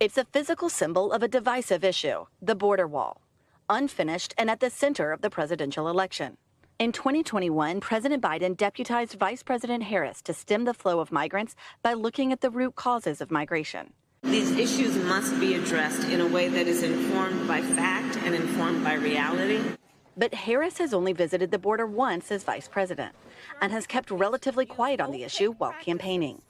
It's a physical symbol of a divisive issue, the border wall, unfinished and at the center of the presidential election. In 2021, President Biden deputized Vice President Harris to stem the flow of migrants by looking at the root causes of migration. These issues must be addressed in a way that is informed by fact and informed by reality. But Harris has only visited the border once as vice president and has kept relatively quiet on the issue while campaigning.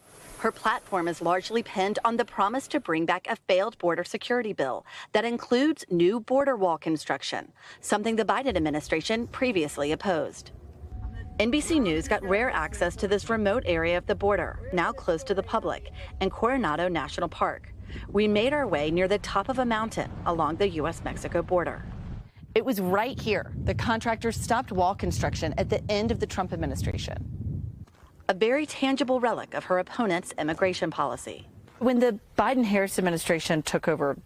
Her platform is largely pinned on the promise to bring back a failed border security bill that includes new border wall construction, something the Biden administration previously opposed. NBC News got rare access to this remote area of the border, now close to the public, in Coronado National Park. We made our way near the top of a mountain along the U.S.-Mexico border. It was right here the contractors stopped wall construction at the end of the Trump administration. A very tangible relic of her opponent's immigration policy. When the Biden-Harris administration took over,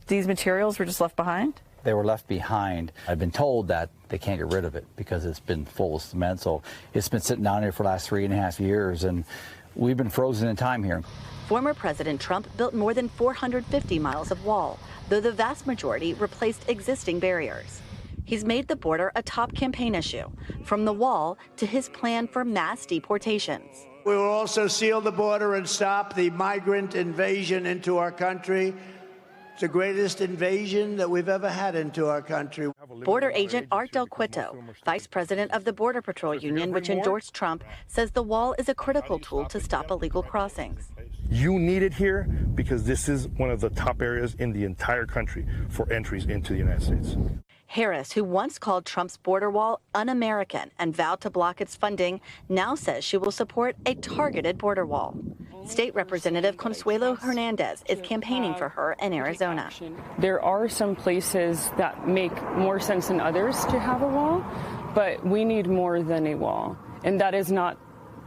these materials were just left behind? They were left behind. I've been told that they can't get rid of it because it's been full of cement. So it's been sitting down here for the last 3.5 years, and we've been frozen in time here. Former President Trump built more than 450 miles of wall, though the vast majority replaced existing barriers. He's made the border a top campaign issue, from the wall to his plan for mass deportations. We will also seal the border and stop the migrant invasion into our country. It's the greatest invasion that we've ever had into our country. Border agent Art Del Cueto, vice president of the Border Patrol Union, which endorsed Trump, says the wall is a critical tool to stop illegal crossings. You need it here because this is one of the top areas in the entire country for entries into the United States. Harris, who once called Trump's border wall un-American and vowed to block its funding, now says she will support a targeted border wall. State Representative Consuelo Hernandez is campaigning for her in Arizona. There are some places that make more sense than others to have a wall, but we need more than a wall. And that is not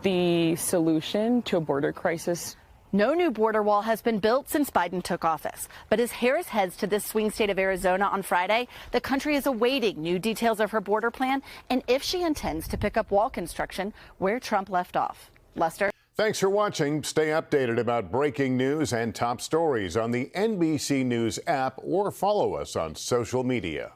the solution to a border crisis. No new border wall has been built since Biden took office. But as Harris heads to this swing state of Arizona on Friday, the country is awaiting new details of her border plan and if she intends to pick up wall construction where Trump left off. Lester? Thanks for watching. Stay updated about breaking news and top stories on the NBC News app or follow us on social media.